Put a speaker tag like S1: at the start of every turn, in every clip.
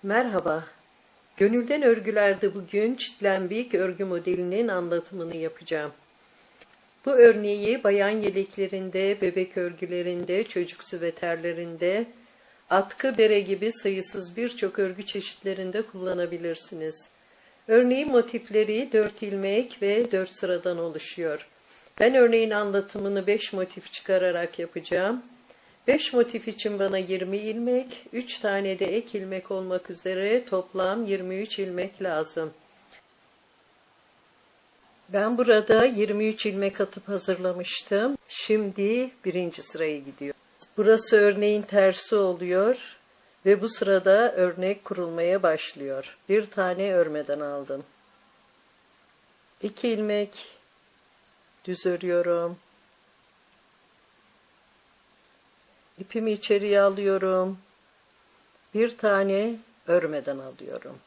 S1: Merhaba. Gönülden Örgüler'de bugün çitlenbik örgü modelinin anlatımını yapacağım. Bu örneği bayan yeleklerinde, bebek örgülerinde, çocuk süveterlerinde, atkı, bere gibi sayısız birçok örgü çeşitlerinde kullanabilirsiniz. Örneğin motifleri 4 ilmek ve 4 sıradan oluşuyor. Ben örneğin anlatımını 5 motif çıkararak yapacağım. 5 motif için bana 20 ilmek, 3 tane de ek ilmek olmak üzere toplam 23 ilmek lazım. Ben burada 23 ilmek atıp hazırlamıştım. Şimdi birinci sıraya gidiyor. Burası örneğin tersi oluyor ve bu sırada örnek kurulmaya başlıyor. Bir tane örmeden aldım. 2 ilmek düz örüyorum. İpimi içeriye alıyorum. Bir tane örmeden alıyorum.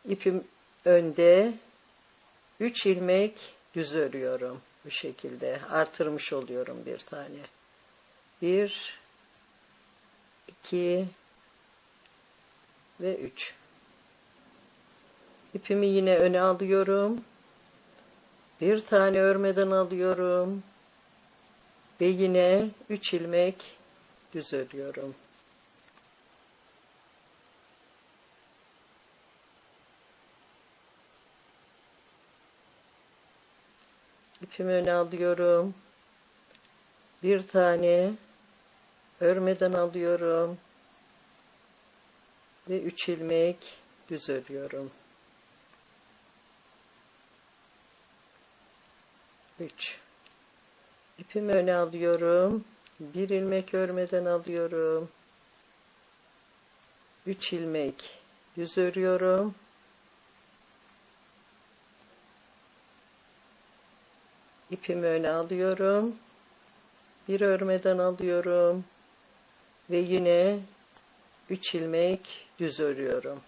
S1: İpim önde. 3 ilmek düz örüyorum. Bu şekilde artırmış oluyorum bir tane. 1, 2 ve 3. İpimi yine öne alıyorum. Bir tane örmeden alıyorum. Ve yine 3 ilmek düz örüyorum. İpimi öne alıyorum. Bir tane örmeden alıyorum. Ve 3 ilmek düz örüyorum. 3. İpimi öne alıyorum. Bir ilmek örmeden alıyorum. 3 ilmek düz örüyorum. İpimi öne alıyorum. Bir örmeden alıyorum. Ve yine 3 ilmek düz örüyorum.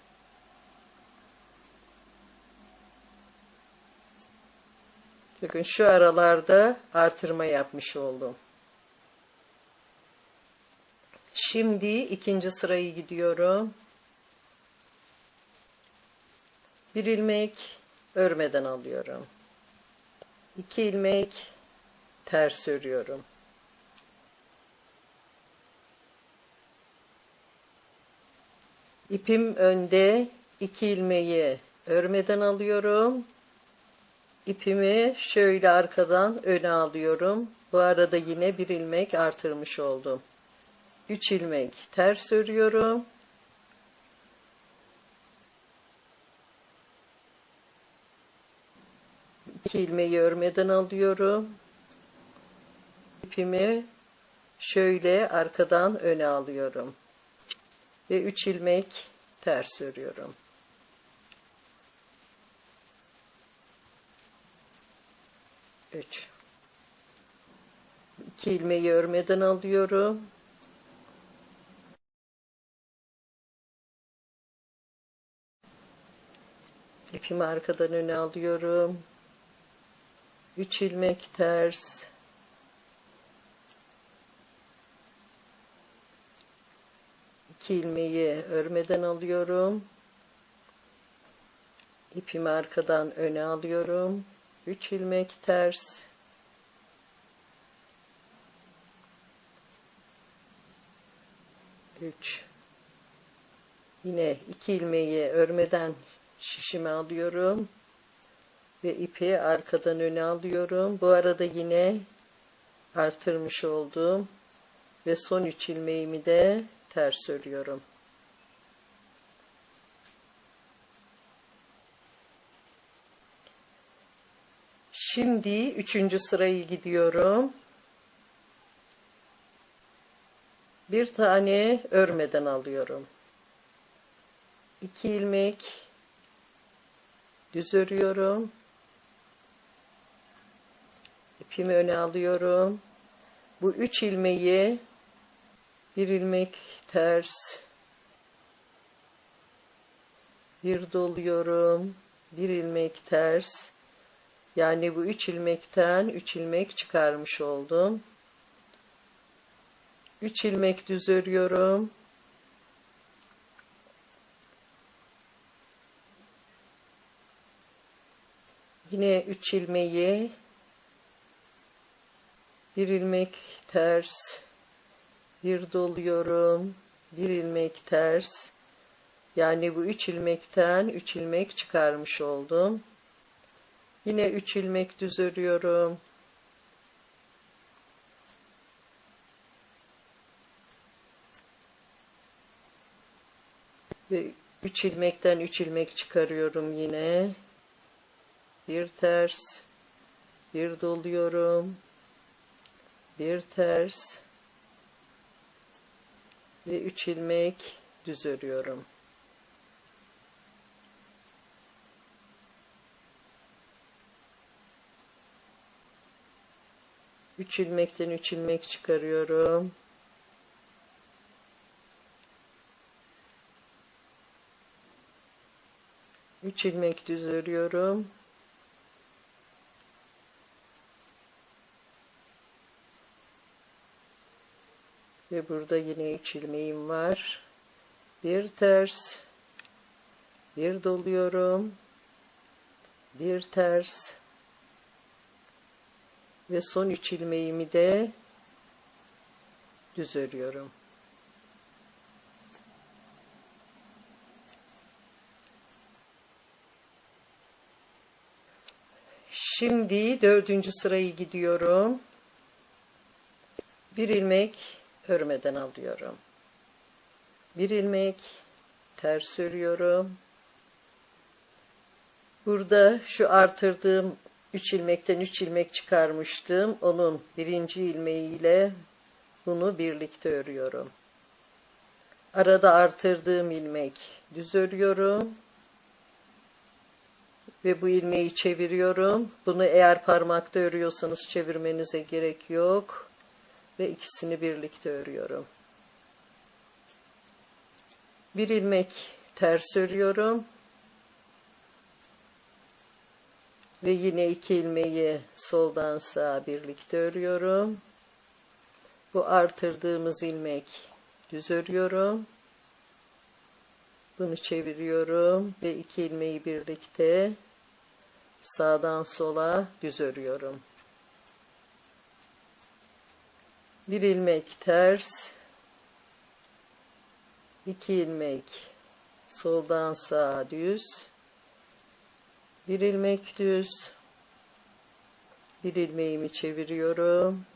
S1: Bakın şu aralarda artırma yapmış oldum. Şimdi ikinci sırayı gidiyorum. Bir ilmek örmeden alıyorum. 2 ilmek ters örüyorum. İpim önde, 2 ilmeği örmeden alıyorum. İpimi şöyle arkadan öne alıyorum. Bu arada yine bir ilmek artırmış oldum. 3 ilmek ters örüyorum. İki ilmeği örmeden alıyorum. İpimi şöyle arkadan öne alıyorum. Ve 3 ilmek ters örüyorum. 3. 2 ilmeği örmeden alıyorum. İpimi arkadan öne alıyorum. 3 ilmek ters. 2 ilmeği örmeden alıyorum. İpimi arkadan öne alıyorum. 3 ilmek ters. 3. Yine 2 ilmeği örmeden şişime alıyorum. Ve ipi arkadan öne alıyorum. Bu arada yine artırmış oldum. Ve son 3 ilmeğimi de ters örüyorum. Şimdi üçüncü sırayı gidiyorum. Bir tane örmeden alıyorum. 2 ilmek düz örüyorum. İpimi öne alıyorum. Bu 3 ilmeği bir ilmek ters, bir doluyorum, bir ilmek ters. Yani bu 3 ilmekten 3 ilmek çıkarmış oldum. 3 ilmek düz örüyorum. Yine 3 ilmeği, bir ilmek ters, bir doluyorum, bir ilmek ters. Yani bu 3 ilmekten 3 ilmek çıkarmış oldum. Yine 3 ilmek düz örüyorum. Ve 3 ilmekten 3 ilmek çıkarıyorum yine. Bir ters, bir doluyorum, bir ters ve 3 ilmek düz örüyorum. Üç ilmekten 3 ilmek çıkarıyorum. Üç ilmek düz örüyorum. Ve burada yine 3 ilmeğim var. Bir ters, bir doluyorum, bir ters ve son 3 ilmeğimi de düz örüyorum. Şimdi 4. sırayı gidiyorum. Bir ilmek örmeden alıyorum. Bir ilmek ters örüyorum. Burada şu artırdığım 3 ilmekten 3 ilmek çıkarmıştım. Onun birinci ilmeğiyle bunu birlikte örüyorum. Arada artırdığım ilmek düz örüyorum. Ve bu ilmeği çeviriyorum. Bunu eğer parmakta örüyorsanız çevirmenize gerek yok. Ve ikisini birlikte örüyorum. Bir ilmek ters örüyorum. Ve yine 2 ilmeği soldan sağa birlikte örüyorum. Bu artırdığımız ilmek düz örüyorum. Bunu çeviriyorum ve 2 ilmeği birlikte sağdan sola düz örüyorum. Bir ilmek ters, 2 ilmek soldan sağa düz, bir ilmek düz, bir ilmeğimi çeviriyorum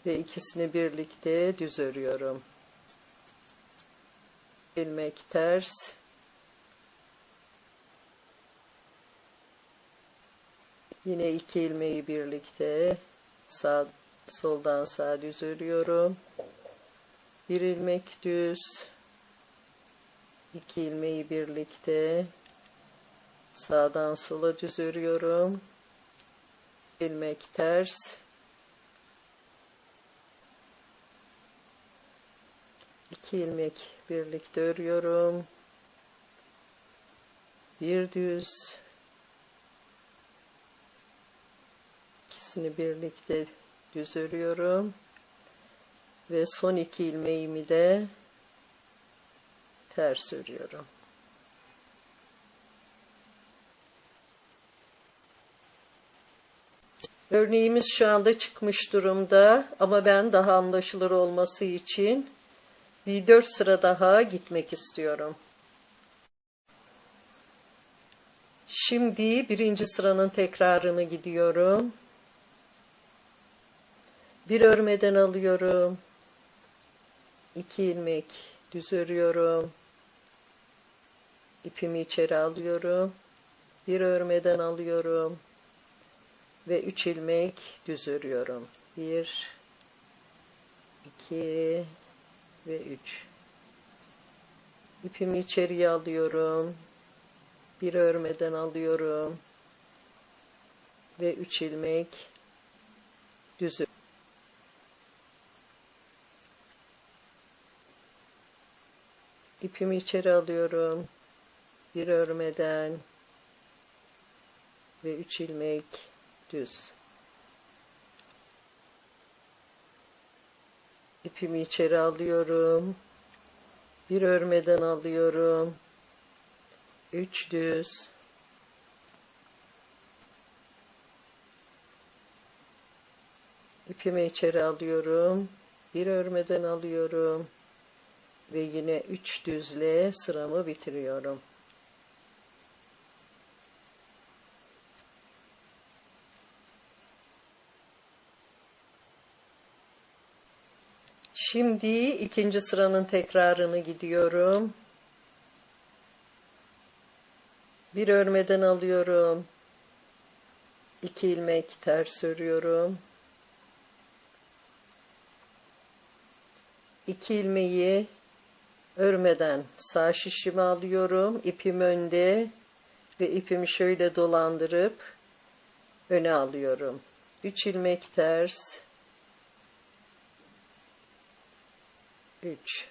S1: ve ikisini birlikte düz örüyorum. İlmek ters, yine 2 ilmeği birlikte soldan sağa düz örüyorum. Bir ilmek düz, 2 ilmeği birlikte sağdan sola düz örüyorum. İlmek ters, 2 ilmek birlikte örüyorum. Bir düz, ikisini birlikte düz örüyorum ve son 2 ilmeğimi de ters örüyorum. Örneğimiz şu anda çıkmış durumda ama ben daha anlaşılır olması için bir 4 sıra daha gitmek istiyorum. Şimdi 1. sıranın tekrarını gidiyorum. Bir örmeden alıyorum. 2 ilmek düz örüyorum. İpimi içeri alıyorum. Bir örmeden alıyorum. Ve 3 ilmek düz örüyorum. 1, 2 ve 3. İpimi içeriye alıyorum. Bir örmeden alıyorum. Ve 3 ilmek düz örüyorum. İpimi içeri alıyorum. Bir örmeden ve 3 ilmek düz. İpimi içeri alıyorum. Bir örmeden alıyorum. 3 düz. İpimi içeri alıyorum. Bir örmeden alıyorum. Ve yine 3 düzle sıramı bitiriyorum. Şimdi ikinci sıranın tekrarını gidiyorum. Bir örmeden alıyorum. 2 ilmek ters örüyorum. 2 ilmeği örmeden sağ şişime alıyorum. İpim önde ve ipimi şöyle dolandırıp öne alıyorum. 3 ilmek ters. 3.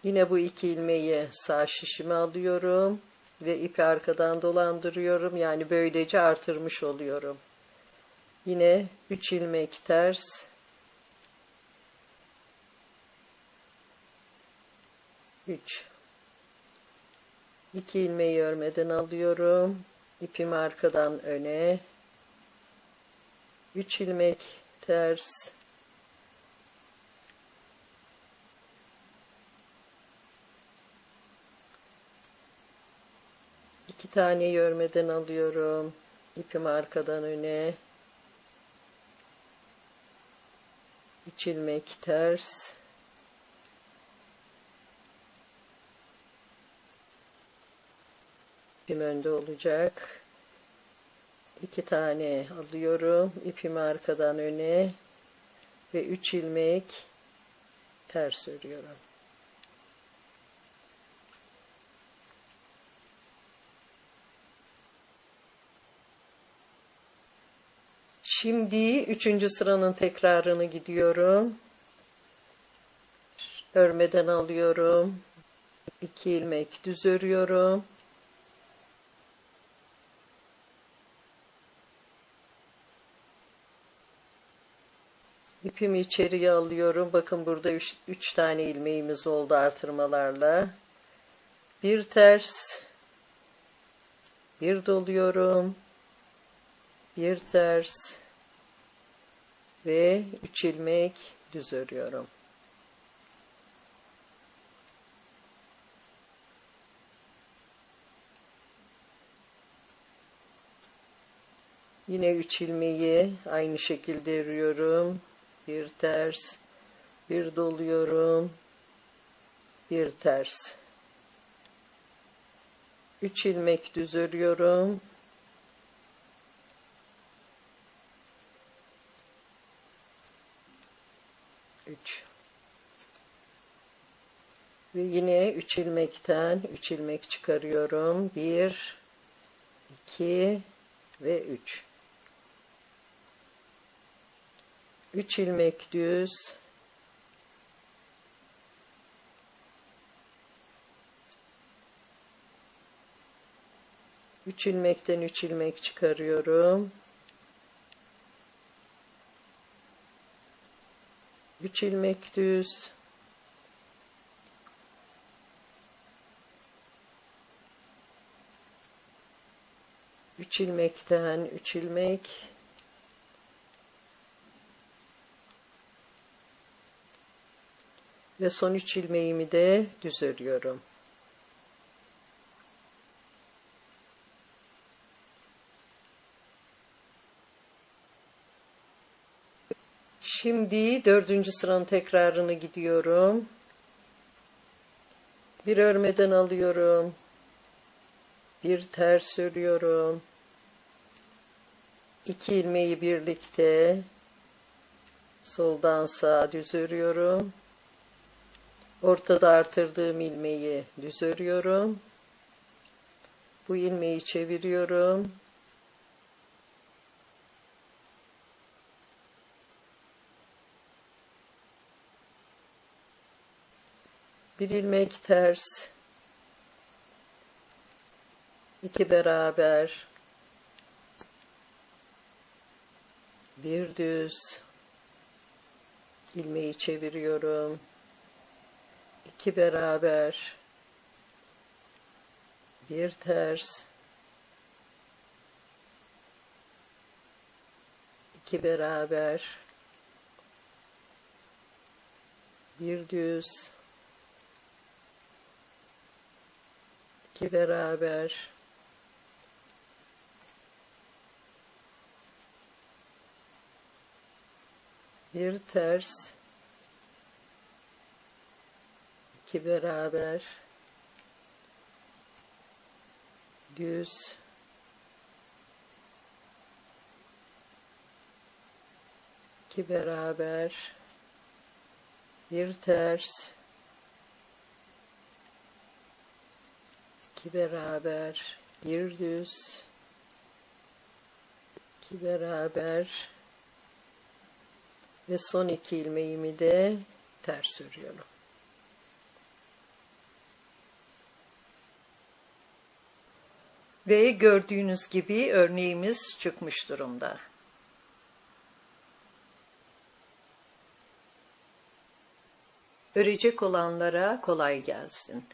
S1: Yine bu 2 ilmeği sağ şişime alıyorum ve ipi arkadan dolandırıyorum. Yani böylece artırmış oluyorum. Yine 3 ilmek ters. 3. 2 ilmeği örmeden alıyorum. İpimi arkadan öne. 3 ilmek ters. 2 tane örmeden alıyorum. İpimi arkadan öne. 3 ilmek ters. İpim önde olacak. 2 tane alıyorum. İpimi arkadan öne ve 3 ilmek ters örüyorum. Şimdi üçüncü sıranın tekrarını gidiyorum. Örmeden alıyorum. 2 ilmek düz örüyorum. İpimi içeriye alıyorum. Bakın burada 3 tane ilmeğimiz oldu artırmalarla. Bir ters, bir doluyorum. Bir ters ve 3 ilmek düz örüyorum. Yine 3 ilmeği aynı şekilde örüyorum. Bir ters, bir doluyorum. Bir ters. 3 ilmek düz örüyorum. 3 ve yine 3 ilmekten 3 ilmek çıkarıyorum. 1 2 ve 3. 3 ilmek düz. 3 ilmekten 3 ilmek çıkarıyorum. 3 ilmek düz. 3 ilmekten 3 ilmek. Ve son 3 ilmeğimi de düz örüyorum. Şimdi dördüncü sıranın tekrarını gidiyorum. Bir örmeden alıyorum. Bir ters örüyorum. 2 ilmeği birlikte soldan sağa düz örüyorum. Ortada artırdığım ilmeği düz örüyorum. Bu ilmeği çeviriyorum. Bir ilmek ters, 2 beraber, bir düz, ilmeği çeviriyorum, 2 beraber, bir ters, 2 beraber, bir düz, 2 beraber, bir ters, 2 beraber, düz, 2 beraber, bir ters, 2 beraber, bir düz, 2 beraber ve son 2 ilmeğimi de ters örüyorum. Ve gördüğünüz gibi örneğimiz çıkmış durumda. Örecek olanlara kolay gelsin.